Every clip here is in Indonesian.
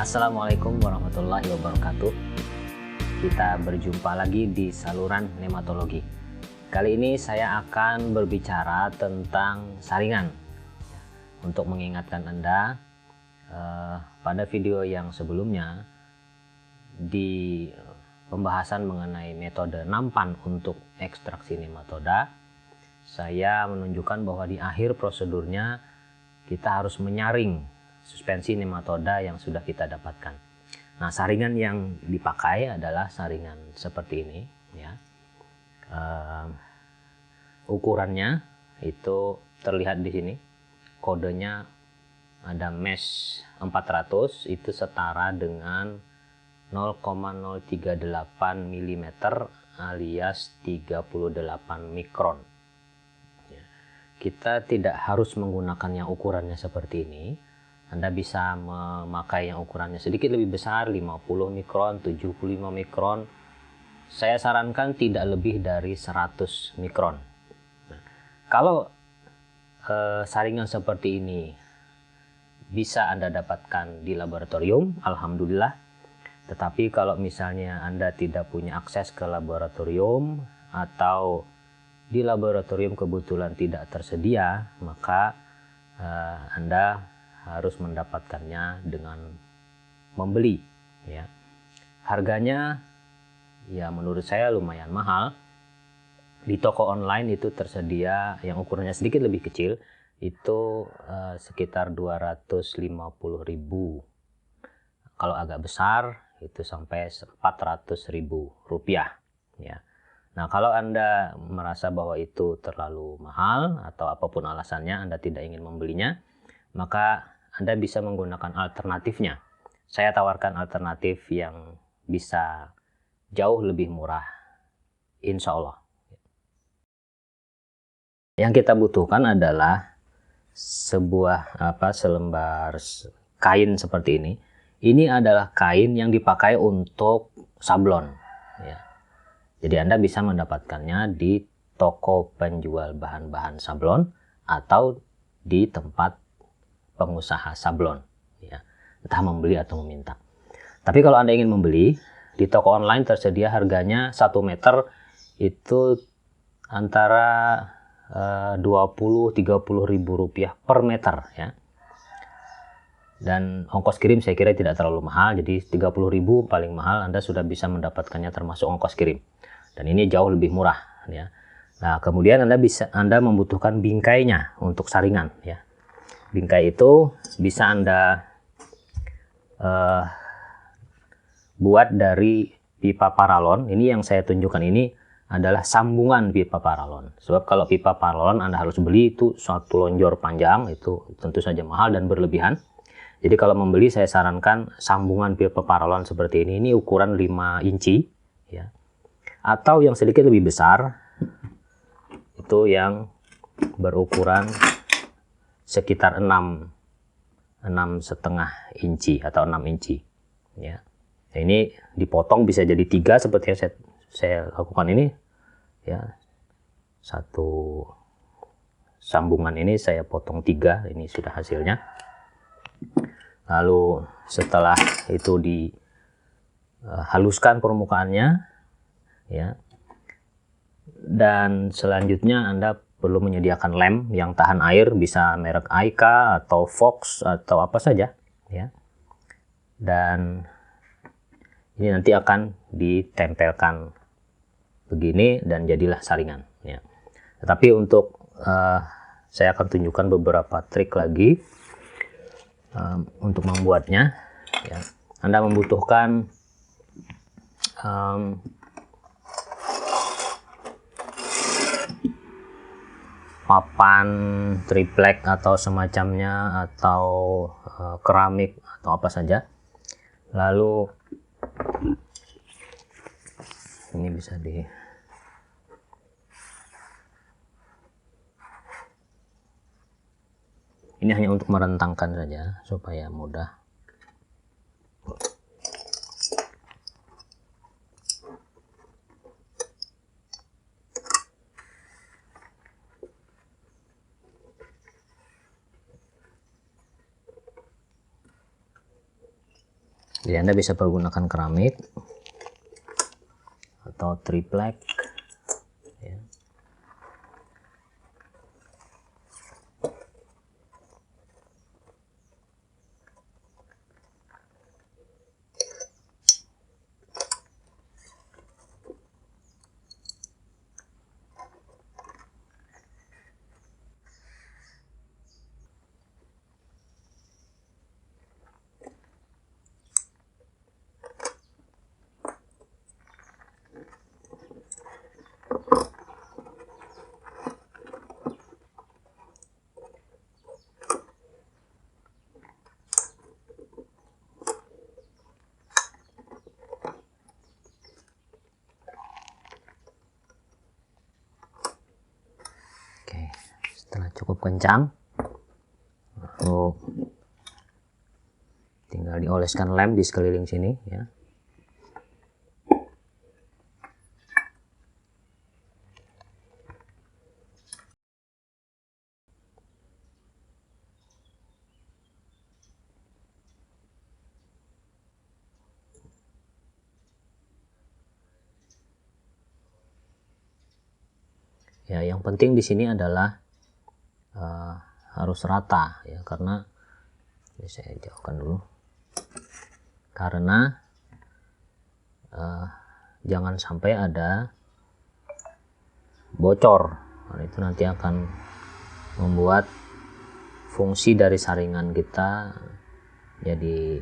Assalamualaikum warahmatullahi wabarakatuh. Kita berjumpa lagi di saluran nematologi. Kali ini saya akan berbicara tentang saringan. Untuk mengingatkan Anda, pada video yang sebelumnya di pembahasan mengenai metode nampan untuk ekstraksi nematoda, saya menunjukkan bahwa di akhir prosedurnya kita harus menyaring suspensi nematoda yang sudah kita dapatkan. Nah, saringan yang dipakai adalah saringan seperti ini, ya. Ukurannya itu terlihat di sini. Kodenya ada mesh 400, itu setara dengan 0,038 mm alias 38 mikron. Kita tidak harus menggunakan yang ukurannya seperti ini. Anda bisa memakai yang ukurannya sedikit lebih besar, 50 mikron, 75 mikron. Saya sarankan tidak lebih dari 100 mikron. Nah, kalau saringan seperti ini bisa Anda dapatkan di laboratorium, alhamdulillah. Tetapi kalau misalnya Anda tidak punya akses ke laboratorium atau di laboratorium kebetulan tidak tersedia, maka Anda harus mendapatkannya dengan membeli, ya. Harganya ya menurut saya lumayan mahal. Di toko online itu tersedia yang ukurannya sedikit lebih kecil, itu sekitar 250.000. Kalau agak besar itu sampai 400.000 rupiah, ya. Nah, kalau Anda merasa bahwa itu terlalu mahal atau apapun alasannya Anda tidak ingin membelinya, maka Anda bisa menggunakan alternatifnya. Saya tawarkan alternatif yang bisa jauh lebih murah, insya Allah. Yang kita butuhkan adalah selembar kain seperti ini. Ini adalah kain yang dipakai untuk sablon, ya. Jadi Anda bisa mendapatkannya di toko penjual bahan-bahan sablon atau di tempat pengusaha sablon, ya, entah membeli atau meminta. Tapi kalau Anda ingin membeli, di toko online tersedia harganya 1 meter itu antara 20-30 ribu rupiah per meter, ya. Dan ongkos kirim saya kira tidak terlalu mahal, jadi 30.000 paling mahal Anda sudah bisa mendapatkannya termasuk ongkos kirim. Dan ini jauh lebih murah, ya. Nah, kemudian Anda membutuhkan bingkainya untuk saringan, ya. Bingkai itu bisa Anda buat dari pipa paralon. Ini yang saya tunjukkan ini adalah sambungan pipa paralon. Sebab kalau pipa paralon Anda harus beli itu suatu lonjor panjang, itu tentu saja mahal dan berlebihan. Jadi kalau membeli saya sarankan sambungan pipa paralon seperti ini. Ini ukuran 5 inci, ya. Atau yang sedikit lebih besar, itu yang berukuran sekitar 6,5 inci atau 6 inci, ya. Nah, ini dipotong bisa jadi 3 seperti yang saya lakukan ini, ya. Satu sambungan ini saya potong 3, ini sudah hasilnya. Lalu setelah itu dihaluskan permukaannya, ya. Dan selanjutnya Anda perlu menyediakan lem yang tahan air, bisa merek Aika atau Fox atau apa saja, ya. Dan ini nanti akan ditempelkan begini dan jadilah saringan, ya. Tetapi untuk saya akan tunjukkan beberapa trik lagi untuk membuatnya, ya. Anda membutuhkan papan triplek atau semacamnya, atau keramik atau apa saja. Lalu ini bisa ini hanya untuk merentangkan saja supaya mudah. Jadi Anda bisa menggunakan keramik atau triplek ya. Setelah cukup kencang, lalu tinggal dioleskan lem di sekeliling sini ya. Ya, yang penting di sini adalah harus rata ya, karena ini saya jauhkan dulu, karena jangan sampai ada bocor. Nah, itu nanti akan membuat fungsi dari saringan kita jadi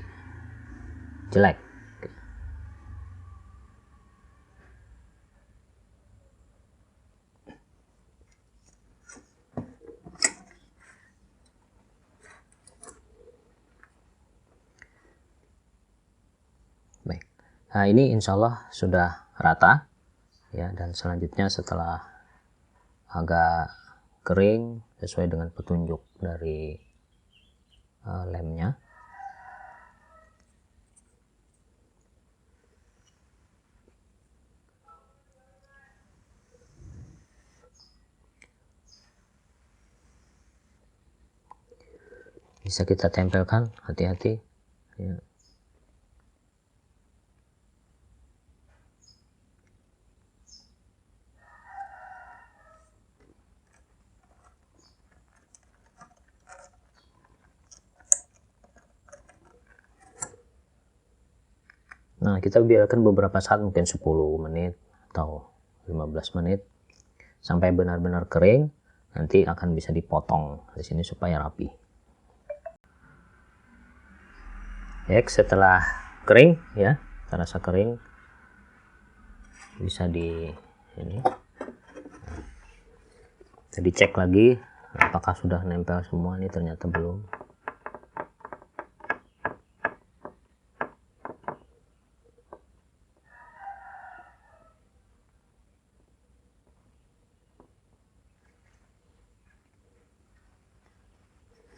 jelek. Baik, nah ini insya Allah sudah rata ya, dan selanjutnya setelah agak kering sesuai dengan petunjuk dari lemnya, bisa kita tempelkan, hati-hati ya. Nah, kita biarkan beberapa saat, mungkin 10 menit atau 15 menit sampai benar-benar kering. Nanti akan bisa dipotong di sini supaya rapi. Ya, setelah kering ya, terasa kering, bisa ini jadi cek lagi apakah sudah nempel semua. Ini ternyata belum.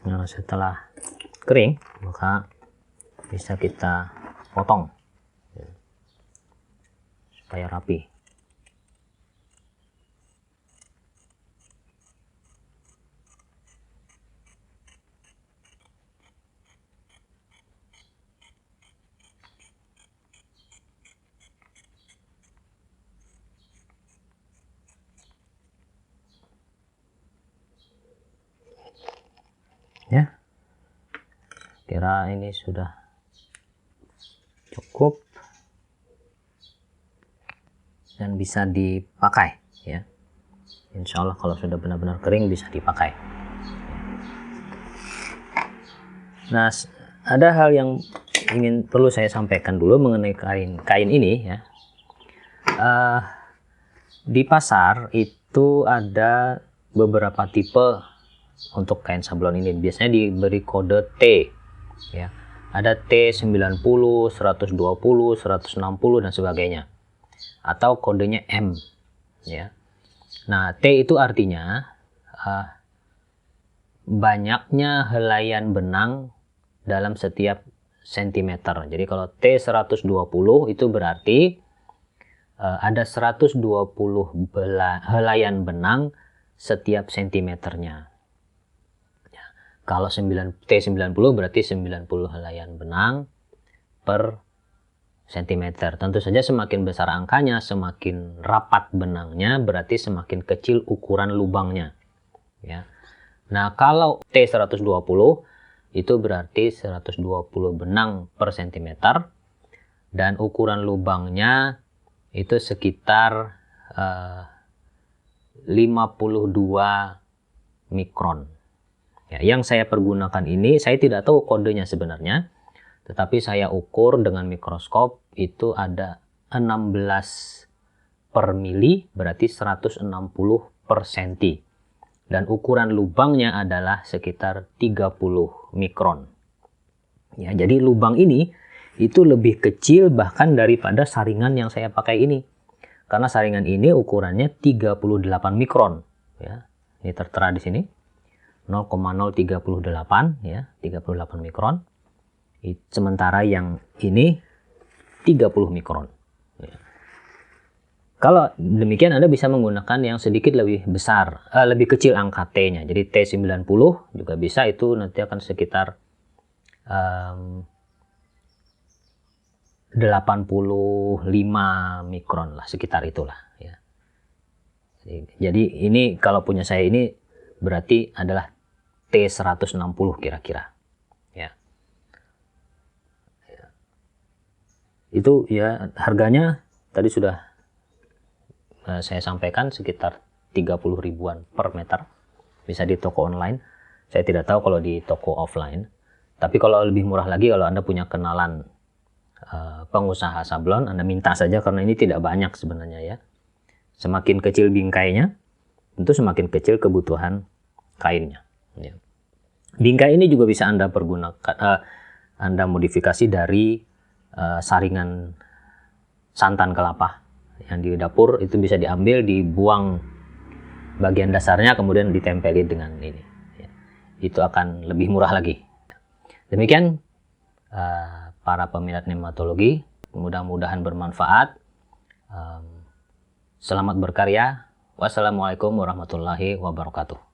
Nah, setelah kering maka bisa kita potong ya, supaya rapi. Ya, kira ini sudah cukup dan bisa dipakai ya. Insya Allah kalau sudah benar-benar kering bisa dipakai. Nah, ada hal yang perlu saya sampaikan dulu mengenai kain ini ya. Di pasar itu ada beberapa tipe untuk kain sablon ini. Biasanya diberi kode T ya. Ada T90, 120, 160 dan sebagainya. Atau kodenya M ya. Nah, T itu artinya banyaknya helaian benang dalam setiap sentimeter. Jadi kalau T120 itu berarti ada 120 helaian benang setiap sentimeternya. Ya. Kalau T90 berarti 90 helaian benang per sentimeter. Tentu saja semakin besar angkanya, semakin rapat benangnya, berarti semakin kecil ukuran lubangnya. Ya. Nah, kalau T120 itu berarti 120 benang per sentimeter, dan ukuran lubangnya itu sekitar 52 mikron. Ya, yang saya pergunakan ini, saya tidak tahu kodenya sebenarnya, tetapi saya ukur dengan mikroskop itu ada 16 per mili, berarti 160 per senti. Dan ukuran lubangnya adalah sekitar 30 mikron. Ya, jadi lubang ini itu lebih kecil bahkan daripada saringan yang saya pakai ini. Karena saringan ini ukurannya 38 mikron. Ya, ini tertera di sini. 0,038 ya, 38 mikron. Sementara yang ini 30 mikron. Ya. Kalau demikian Anda bisa menggunakan yang sedikit lebih besar, lebih kecil angka T-nya. Jadi T90 juga bisa, itu nanti akan sekitar 85 mikron lah, sekitar itulah ya. Jadi ini kalau punya saya ini berarti adalah T160 kira-kira. Itu ya, harganya tadi sudah saya sampaikan sekitar 30 ribuan per meter, bisa di toko online. Saya tidak tahu kalau di toko offline, tapi kalau lebih murah lagi, kalau Anda punya kenalan pengusaha sablon, Anda minta saja, karena ini tidak banyak sebenarnya ya. Semakin kecil bingkainya, tentu semakin kecil kebutuhan kainnya ya. Bingkai ini juga bisa Anda pergunakan, Anda modifikasi dari saringan santan kelapa yang di dapur, itu bisa diambil, dibuang bagian dasarnya, kemudian ditempeli dengan ini ya. Itu akan lebih murah lagi. Demikian para peminat nematologi, mudah-mudahan bermanfaat. Selamat berkarya. Wassalamualaikum warahmatullahi wabarakatuh.